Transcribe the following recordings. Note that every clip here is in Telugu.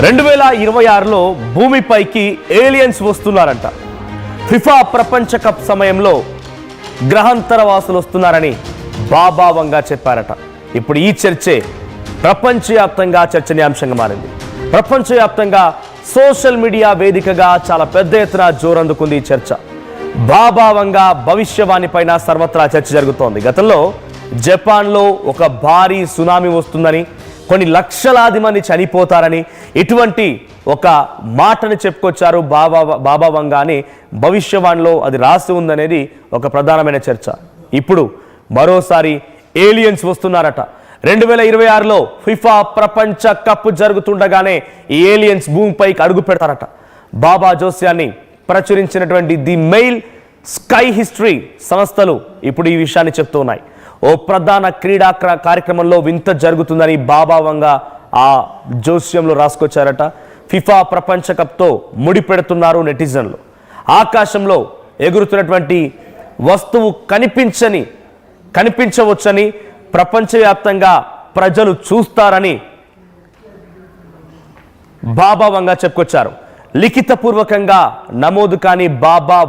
2026లో భూమిపైకి ఏలియన్స్ వస్తున్నారంట. ఫిఫా ప్రపంచ కప్ సమయంలో గ్రహాంతర వాసులు వస్తున్నారని బాబా వంగా చెప్పారట. ఇప్పుడు ఈ చర్చే ప్రపంచవ్యాప్తంగా చర్చనీయాంశంగా మారింది. ప్రపంచవ్యాప్తంగా సోషల్ మీడియా వేదికగా చాలా పెద్ద ఎత్తున జోరందుకుంది ఈ చర్చ. బాబా వంగా భవిష్యవాణి పైన సర్వత్రా చర్చ జరుగుతోంది. గతంలో జపాన్లో ఒక భారీ సునామీ వస్తుందని, కొన్ని లక్షలాది మంది చనిపోతారని ఇటువంటి ఒక మాటను చెప్పుకొచ్చారు బాబా వంగా అని. భవిష్యవాణిలో అది రాసి ఉందనేది ఒక ప్రధానమైన చర్చ. ఇప్పుడు మరోసారి ఏలియన్స్ వస్తున్నారట. 2026లో ఫిఫా ప్రపంచ కప్ జరుగుతుండగానే ఈ ఏలియన్స్ భూమిపైకి అడుగు పెడతారట. బాబా జోస్యాన్ని ప్రచురించినటువంటి ది మెయిల్, స్కై హిస్టరీ సంస్థలు ఇప్పుడు ఈ విషయాన్ని చెప్తూ ఉన్నాయి. ఓ ప్రధాన క్రీడా కార్యక్రమంలో వింత జరుగుతుందని బాబా వంగా ఆ జోస్యంలో రాసుకొచ్చారట. ఫిఫా ప్రపంచ కప్తో ముడిపెడుతున్నారు నెటిజన్లు. ఆకాశంలో ఎగురుతున్నటువంటి వస్తువు కనిపించవచ్చని, ప్రపంచవ్యాప్తంగా ప్రజలు చూస్తారని బాబా వంగా చెప్పుకొచ్చారు. లిఖితపూర్వకంగా నమోదు కాని బాబా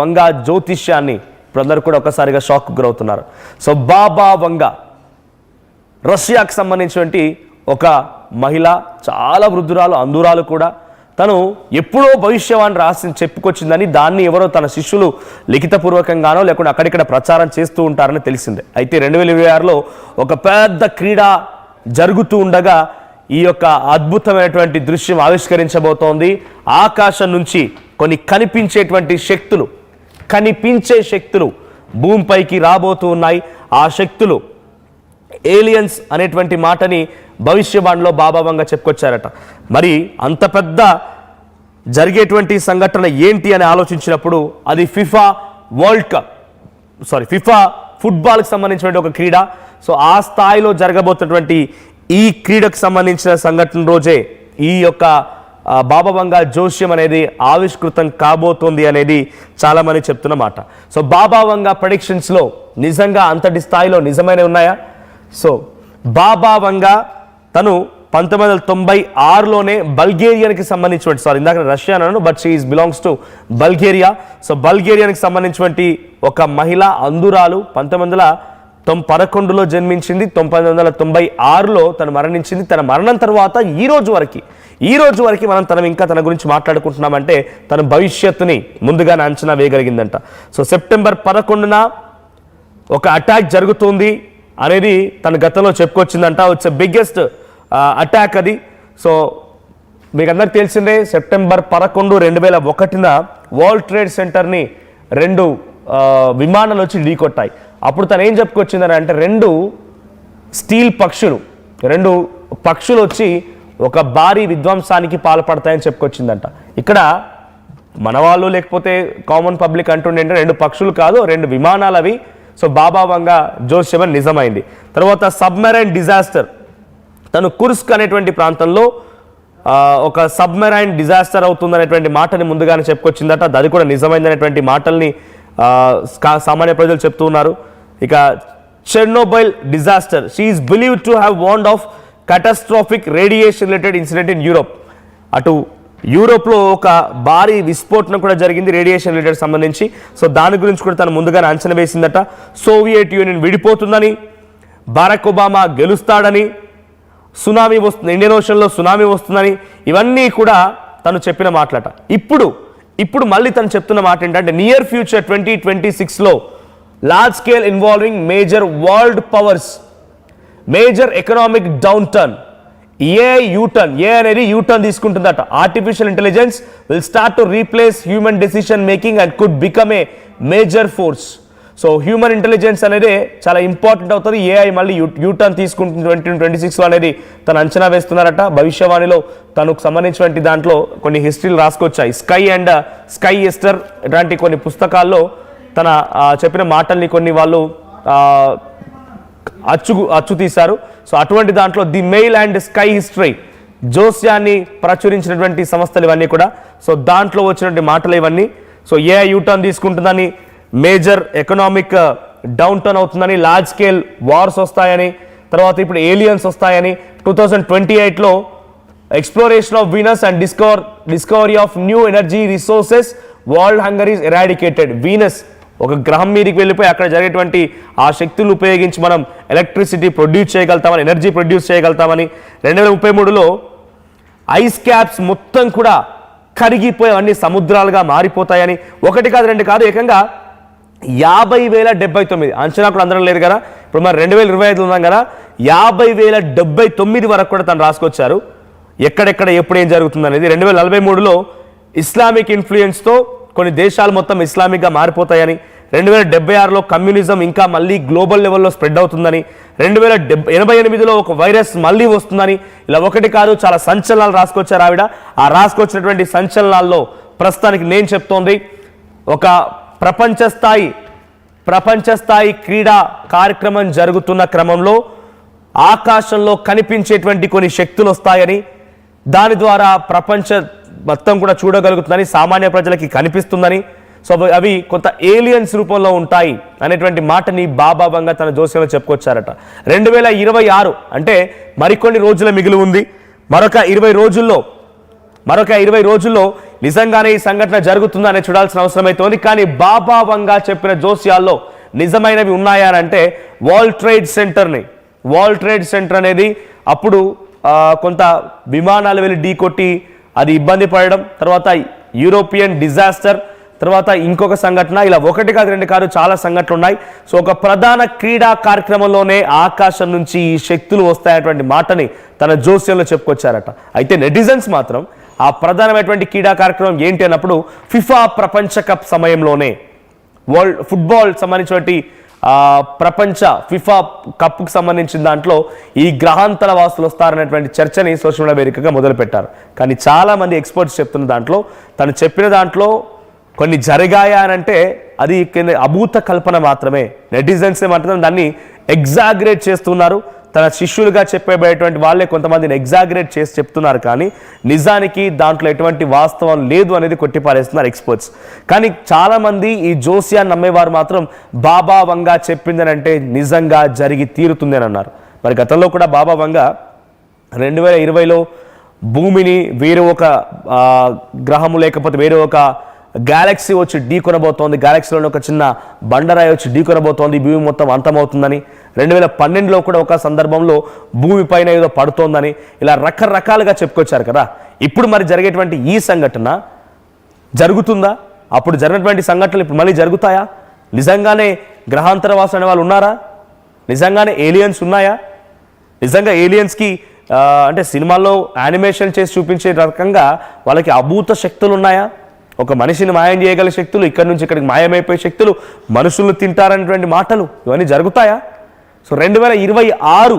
వంగా జ్యోతిష్యాన్ని ప్రజలు కూడా ఒకసారిగా షాక్ గురవుతున్నారు. సో బాబా వంగా రష్యాకు సంబంధించినటువంటి ఒక మహిళ, చాలా వృద్ధురాలు, అందురాలు కూడా. తను ఎప్పుడో భవిష్యవాణి రాసి చెప్పుకొచ్చిందని దాన్ని ఎవరో తన శిష్యులు లిఖితపూర్వకంగానో లేకుండా అక్కడిక్కడ ప్రచారం చేస్తూ ఉంటారని తెలిసిందే. అయితే 2026లో ఒక పెద్ద క్రీడ జరుగుతూ ఉండగా ఈ యొక్క అద్భుతమైనటువంటి దృశ్యం ఆవిష్కరించబోతోంది. ఆకాశం నుంచి కొన్ని కనిపించే శక్తులు భూమిపైకి రాబోతూ ఉన్నాయి. ఆ శక్తులు ఏలియన్స్ అనేటువంటి మాటని భవిష్యవాణిలో బాబా వంగా చెప్పుకొచ్చారట. మరి అంత పెద్ద జరిగేటువంటి సంఘటన ఏంటి అని ఆలోచించినప్పుడు అది ఫిఫా ఫుట్బాల్కి సంబంధించినటువంటి ఒక క్రీడ. సో ఆ స్థాయిలో జరగబోతున్నటువంటి ఈ క్రీడకు సంబంధించిన సంఘటన రోజే ఈ యొక్క బాబా వంగా జోస్యం అనేది ఆవిష్కృతం కాబోతోంది అనేది చాలా మంది చెప్తున్న మాట. సో బాబా వంగా ప్రెడిక్షన్స్లో నిజంగా అంతటి స్థాయిలో నిజమైనవి ఉన్నాయా? సో బాబా వంగా తను 1996లోనే బల్గేరియాకి సంబంధించినటువంటి, ఇందాక రష్యా అన్నాను, but she belongs to Bulgaria. So బల్గేరియాకి సంబంధించినటువంటి ఒక మహిళ, అందురాలు. 1911లో జన్మించింది. 1996లో తను మరణించింది. తన మరణం తర్వాత ఈ రోజు వరకు మనం తన గురించి మాట్లాడుకుంటున్నామంటే తన భవిష్యత్తుని ముందుగానే అంచనా వేయగలిగిందంట. సో సెప్టెంబర్ 11న ఒక అటాక్ జరుగుతుంది అనేది తన గతంలో చెప్పుకొచ్చిందంట. ఇట్స్ బిగ్గెస్ట్ అటాక్ అది. సో మీకు అందరికి తెలిసిందే, సెప్టెంబర్ 11, 2001న వరల్డ్ ట్రేడ్ సెంటర్ని 2 విమానాలు వచ్చి ఢీకొట్టాయి. అప్పుడు తను ఏం చెప్పుకొచ్చిందని అంటే 2 స్టీల్ పక్షులు వచ్చి ఒక భారీ విధ్వంసానికి పాల్పడతాయని చెప్పుకొచ్చిందంట. ఇక్కడ మన వాళ్ళు లేకపోతే కామన్ పబ్లిక్ అంటుండే 2 పక్షులు కాదు, 2 విమానాలు అవి. సో బాబా వంగా జోస్యం నిజమైంది. తర్వాత సబ్మెరైన్ డిజాస్టర్, తను కుర్స్క్ అనేటువంటి ప్రాంతంలో ఒక సబ్మెరైన్ డిజాస్టర్ అవుతుందనేటువంటి మాటని ముందుగానే చెప్పుకొచ్చిందట. అది కూడా నిజమైందనేటువంటి మాటల్ని సామాన్య ప్రజలు చెప్తూ ఉన్నారు. ఇక Chernobyl disaster, she is believed to have warned of catastrophic radiation related incident in Europe. అటు యూరోప్లో ఒక భారీ విస్ఫోటనం కూడా జరిగింది రేడియేషన్ రిలేటెడ్ సంబంధించి. సో దాని గురించి కూడా తను ముందుగానే అంచనా వేసిందట. సోవియట్ యూనియన్ విడిపోతుందని, బారాక్ ఒబామా గెలుస్తాడని, సునామీ వస్తుంది, ఇండియన్ ఓషన్లో సునామీ వస్తుందని, ఇవన్నీ కూడా తను చెప్పిన మాటలట. ఇప్పుడు మళ్ళీ తను చెప్తున్న మాట ఏంటంటే నియర్ ఫ్యూచర్ 2026లో large scale involving major world powers, major economic downturn, a అనేది యూటర్న్ తీసుకుంటుందట. Artificial intelligence will start to replace human decision making and could become a major force. So human intelligence అనేది చాలా ఇంపార్టెంట్ అవుతుంది. ఏఐ మళ్ళీ యూటర్న్ తీసుకుంటుంది 2026 అనేది తను అంచనా వేస్తున్నారట. భవిష్యవాణిలో తనకు సంబంధించినటువంటి దాంట్లో కొన్ని హిస్టరీలు రాసుకొచ్చాయి. స్కై ఎస్టర్ ఇలాంటి కొన్ని పుస్తకాల్లో తన చెప్పిన మాటల్ని కొన్ని వాళ్ళు అచ్చు తీశారు. సో అటువంటి దాంట్లో the Mail and Sky History జోస్యాన్ని ప్రచురించినటువంటి సంస్థలు ఇవన్నీ కూడా. సో దాంట్లో వచ్చినటువంటి మాటలు ఇవన్నీ. సో ఏఐ యూటర్న్ తీసుకుంటుందని, మేజర్ ఎకనామిక్ డౌన్ టర్న్ అవుతుందని, లార్జ్ స్కేల్ వార్స్ వస్తాయని, తర్వాత ఇప్పుడు ఏలియన్స్ వస్తాయని, 2028లో exploration of Venus and discovery of new energy resources, world hunger is eradicated. Venus ఒక గ్రహం మీదకి వెళ్ళిపోయి అక్కడ జరిగేటువంటి ఆ శక్తులు ఉపయోగించి మనం ఎలక్ట్రిసిటీ ప్రొడ్యూస్ చేయగలుగుతామని, ఎనర్జీ ప్రొడ్యూస్ చేయగలుగుతామని. 2033లో ఐస్ క్యాప్స్ మొత్తం కూడా కరిగిపోయి అన్ని సముద్రాలుగా మారిపోతాయని. ఒకటి కాదు రెండు కాదు, ఏకంగా 50,079 అంచనా కూడా అందరం లేదు కదా. ఇప్పుడు మరి 2025 ఉన్నాం కదా, 50,079 వరకు కూడా తను రాసుకొచ్చారు ఎక్కడెక్కడ ఎప్పుడు ఏం జరుగుతుంది అనేది. 2043లో ఇస్లామిక్ ఇన్ఫ్లుయెన్స్తో కొన్ని దేశాలు మొత్తం ఇస్లామిక్గా మారిపోతాయని. 2076లో కమ్యూనిజం ఇంకా మళ్ళీ గ్లోబల్ లెవెల్లో స్ప్రెడ్ అవుతుందని. 2088లో ఒక వైరస్ మళ్ళీ వస్తుందని. ఇలా ఒకటి కాదు చాలా సంచలనాలు రాసుకొచ్చారు ఆవిడ. ఆ రాసుకొచ్చినటువంటి సంచలనాల్లో ప్రస్తుతానికి నేను చెప్తోంది, ఒక ప్రపంచ స్థాయి క్రీడా కార్యక్రమం జరుగుతున్న క్రమంలో ఆకాశంలో కనిపించేటువంటి కొన్ని శక్తులు వస్తాయని, దాని ద్వారా ప్రపంచ మొత్తం కూడా చూడగలుగుతుందని, సామాన్య ప్రజలకి కనిపిస్తుందని. సో అవి కొంత ఏలియన్స్ రూపంలో ఉంటాయి అనేటువంటి మాటని బాబా వంగా తన జోస్యంలో చెప్పుకొచ్చారట. 2026 అంటే మరికొన్ని రోజుల మిగిలి ఉంది. మరొక 20 రోజుల్లో నిజంగానే ఈ సంఘటన జరుగుతుందని చూడాల్సిన అవసరం అయితే ఉంది. కానీ బాబా వంగా చెప్పిన జోస్యాల్లో నిజమైనవి ఉన్నాయా అంటే వరల్డ్ ట్రేడ్ సెంటర్ అనేది అప్పుడు కొంత విమానాలు వెళ్ళి ఢీకొట్టి అది ఇబ్బంది పడడం, తర్వాత యూరోపియన్ డిజాస్టర్, తర్వాత ఇంకొక సంఘటన, ఇలా ఒకటి కాదు రెండు కాదు చాలా సంఘటనలు ఉన్నాయి. సో ఒక ప్రధాన క్రీడా కార్యక్రమంలోనే ఆకాశం నుంచి ఈ శక్తులు వస్తాయనేటువంటి మాటని తన జోస్యంలో చెప్పుకొచ్చారట. అయితే నెటిజన్స్ మాత్రం ఆ ప్రధానమైనటువంటి క్రీడా కార్యక్రమం ఏంటి అన్నప్పుడు ఫిఫా ప్రపంచ కప్ సమయంలోనే వరల్డ్ ఫుట్బాల్ సంబంధించినటువంటి ప్రపంచ ఫిఫా కప్కు సంబంధించిన దాంట్లో ఈ గ్రహాంతర వాసులు వస్తారనేటువంటి చర్చని సోషల్ మీడియా వేదికగా మొదలుపెట్టారు. కానీ చాలామంది ఎక్స్పర్ట్స్ చెప్తున్న దాంట్లో, తను చెప్పిన దాంట్లో కొన్ని జరిగాయా అని అంటే అది అభూత కల్పన మాత్రమే. నెటిజన్సే మాత్రం దాన్ని ఎగ్జాగరేట్ చేస్తున్నారు. తన శిష్యులుగా చెప్పేటువంటి వాళ్ళే కొంతమందిని ఎగ్జాగరేట్ చేసి చెప్తున్నారు, కానీ నిజానికి దాంట్లో ఎటువంటి వాస్తవం లేదు అనేది కొట్టిపారేస్తున్నారు ఎక్స్పర్ట్స్. కానీ చాలామంది ఈ జోస్యాన్ని నమ్మేవారు మాత్రం బాబా వంగా చెప్పిందని అంటే నిజంగా జరిగి తీరుతుంది అని అన్నారు. మరి గతంలో కూడా బాబా వంగా 2020లో భూమిని వేరే ఒక గ్రహము లేకపోతే వేరే ఒక గ్యాలక్సీ వచ్చి ఢీకొనబోతోంది, గ్యాలక్సీలోని ఒక చిన్న బండరాయి వచ్చి ఢీకొనబోతోంది, భూమి మొత్తం అంతమవుతుందని. 2012లో కూడా ఒక సందర్భంలో భూమి పైన ఏదో పడుతోందని, ఇలా రకరకాలుగా చెప్పుకొచ్చారు కదా. ఇప్పుడు మరి జరిగేటువంటి ఈ సంఘటన జరుగుతుందా? అప్పుడు జరిగినటువంటి సంఘటనలు ఇప్పుడు మళ్ళీ జరుగుతాయా? నిజంగానే గ్రహాంతరవాసులు అనే వాళ్ళు ఉన్నారా? నిజంగానే ఏలియన్స్ ఉన్నాయా? నిజంగా ఏలియన్స్కి అంటే సినిమాల్లో యానిమేషన్ చేసి చూపించే రకంగా వాళ్ళకి అభూత శక్తులు ఉన్నాయా? ఒక మనిషిని మాయం చేయగల శక్తులు, ఇక్కడి నుంచి ఇక్కడికి మాయమైపోయే శక్తులు, మనుషులను తింటారనేటువంటి మాటలు ఇవన్నీ జరుగుతాయా? సో 2026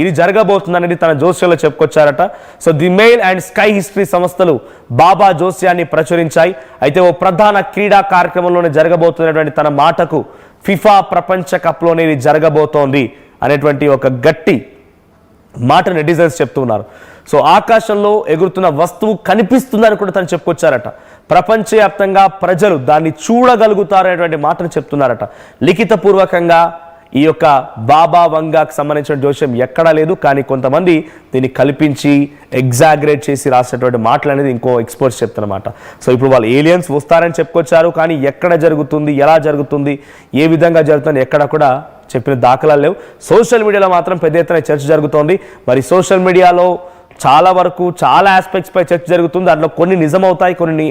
ఇది జరగబోతుందనేది తన జోస్యంలో చెప్పుకొచ్చారట. So the Mail and Sky History సంస్థలు బాబా జోస్యాన్ని ప్రచురించాయి. అయితే ఓ ప్రధాన క్రీడా కార్యక్రమంలోనే జరగబోతున్నటువంటి తన మాటకు ఫిఫా ప్రపంచ కప్లోనే ఇది జరగబోతోంది అనేటువంటి ఒక గట్టి మాట నెటిజన్స్ చెప్తున్నారు. సో ఆకాశంలో ఎగురుతున్న వస్తువు కనిపిస్తుందని కూడా తను చెప్పుకొచ్చారట. ప్రపంచవ్యాప్తంగా ప్రజలు దాన్ని చూడగలుగుతారనేటువంటి మాటను చెప్తున్నారట. లిఖితపూర్వకంగా ఈ యొక్క బాబా వంగాకు సంబంధించిన జోస్యం ఎక్కడా లేదు, కానీ కొంతమంది దీన్ని కల్పించి ఎగ్జాగరేట్ చేసి రాసినటువంటి మాటలు అనేది ఇంకో ఎక్స్పర్ట్స్ చెప్తున్నమాట. సో ఇప్పుడు వాళ్ళు ఏలియన్స్ వస్తారని చెప్పుకొచ్చారు, కానీ ఎక్కడ జరుగుతుంది, ఎలా జరుగుతుంది, ఏ విధంగా జరుగుతుంది ఎక్కడ కూడా చెప్పిన దాఖలాలు లేవు. సోషల్ మీడియాలో మాత్రం పెద్ద ఎత్తున చర్చ జరుగుతోంది. మరి సోషల్ మీడియాలో చాలా వరకు చాలా ఆస్పెక్ట్స్ పై చర్చ జరుగుతుంది. దాంట్లో కొన్ని నిజమవుతాయి, కొన్ని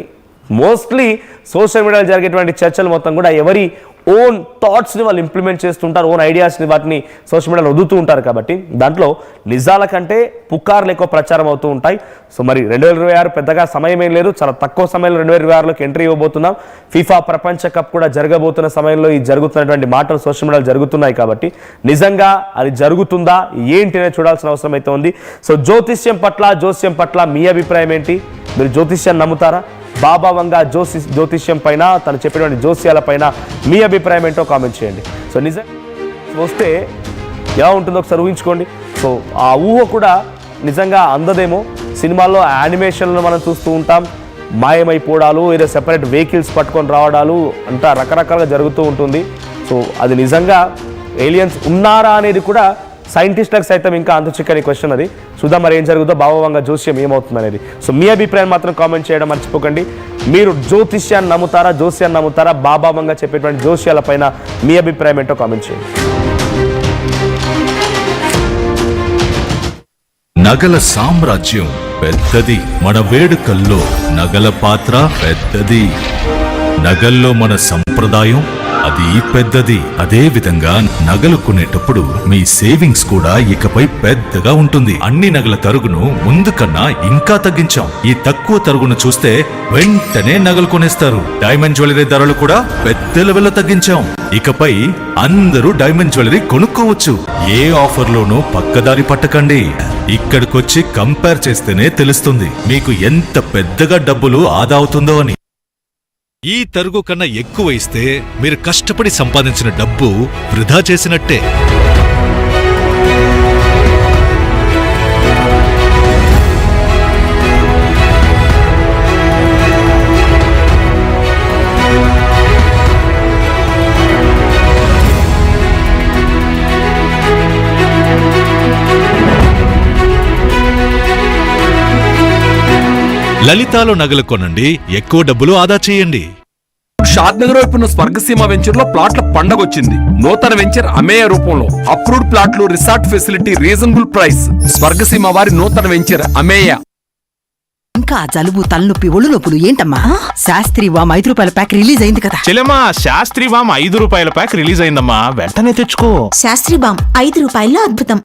మోస్ట్లీ సోషల్ మీడియాలో జరిగేటువంటి చర్చలు మొత్తం కూడా ఎవరి ఓన్ థాట్స్ని వాళ్ళు ఇంప్లిమెంట్ చేస్తుంటారు, ఓన్ ఐడియాస్ని వాటిని సోషల్ మీడియాలో వదులుతూ ఉంటారు. కాబట్టి దాంట్లో నిజాల కంటే పుకార్లు ఎక్కువ ప్రచారం అవుతూ ఉంటాయి. సో మరి 2026 పెద్దగా సమయం ఏం లేదు, చాలా తక్కువ సమయంలో 2026లోకి ఎంట్రీ ఇవ్వబోతున్నాం. ఫిఫా ప్రపంచ కప్ కూడా జరగబోతున్న సమయంలో ఈ జరుగుతున్నటువంటి మాటలు సోషల్ మీడియాలో జరుగుతున్నాయి. కాబట్టి నిజంగా అది జరుగుతుందా ఏంటి అనేది చూడాల్సిన అవసరం అయితే ఉంది. సో జోతిష్యం పట్ల మీ అభిప్రాయం ఏంటి? మీరు జ్యోతిష్యాన్ని నమ్ముతారా? బాబా వంగా జ్యోతిష్యం పైన, తను చెప్పినటువంటి జోస్యాల పైన మీ అభిప్రాయం ఏంటో కామెంట్ చేయండి. సో నిజంగా వస్తే ఎలా ఉంటుందో ఒకసారి ఊహించుకోండి. సో ఆ ఊహ కూడా నిజంగా అందదేమో. సినిమాల్లో యానిమేషన్లు మనం చూస్తూ ఉంటాం, మాయమైపోవడాలు, ఏదో సెపరేట్ వెహికల్స్ పట్టుకొని రావడాలు అంతా రకరకాలుగా జరుగుతూ ఉంటుంది. సో అది నిజంగా ఏలియన్స్ ఉన్నారా అనేది కూడా సైంటిస్టులకు సైతం ఇంకా అంతు చిక్కని క్వశ్చన్ అది. చూద్దాం మరి ఏం జరుగుతుందో, బాబావంగ జోస్యం ఏమవుతుంది అనేది. సో మీ అభిప్రాయం మాత్రం కామెంట్ చేయడం మర్చిపోకండి. మీరు జ్యోతిష్యాన్ని నమ్ముతారా, జోస్యాన్ని నమ్ముతారా, బాబావంగ చెప్పేటువంటి జోస్యాల పైన మీ అభిప్రాయం ఏంటో కామెంట్ చేయండి. నగల సామ్రాజ్యం పెద్దది, మన వేడుకల్లో నగల పాత్ర పెద్దది, నగల్లో మన సంప్రదాయం అది పెద్దది. అదే విధంగా నగలు కొనేటప్పుడు మీ సేవింగ్స్ కూడా ఇకపై పెద్దగా ఉంటుంది. అన్ని నగల తరుగును ముందు కన్నా ఇంకా తగ్గించాం. ఈ తక్కువ తరుగును చూస్తే వెంటనే నగలు కొనేస్తారు. డైమండ్ జ్యువెలరీ ధరలు కూడా పెద్ద లెవెల్లో తగ్గించాం. ఇకపై అందరూ డైమండ్ జ్యువెలరీ కొనుక్కోవచ్చు. ఏ ఆఫర్లోనూ పక్కదారి పట్టకండి. ఇక్కడికొచ్చి కంపేర్ చేస్తేనే తెలుస్తుంది మీకు ఎంత పెద్దగా డబ్బులు ఆదా అవుతుందో అని. ఈ తరుగు కన్నా ఎక్కువ ఇస్తే మీరు కష్టపడి సంపాదించిన డబ్బు వృధా చేసినట్టే. లలితాలో నగలు కొనండి, ఎక్కువ డబ్బులు ఆదా చేయండి. షాద్ నగర్ వైపు ఉన్న స్వర్గసీమ వెంచర్ లో ప్లాట్ల పండగ వచ్చింది. నూతన వెంచర్ అమేయ రూపంలో అప్రూవ్డ్ ప్లాట్లు, resort facility, reasonable price. Swargaseema వారి నూతన వెంచర్ అమేయ. ఇంకా జలుబు, తలనొప్పి, ఒళ్ళు నొప్పులు ఏంటమ్మా? శాస్త్రి వామ్ 5 రూపాయల ప్యాక్ రిలీజ్ అయింది కదా. చెల్లెమ్మా, శాస్త్రి వామ్ 5 రూపాయల ప్యాక్ రిలీజ్ అయిందమ్మా, వెంటనే తెచ్చుకో. శాస్త్రి బామ్ 5 రూపాయల్లో అద్భుతం.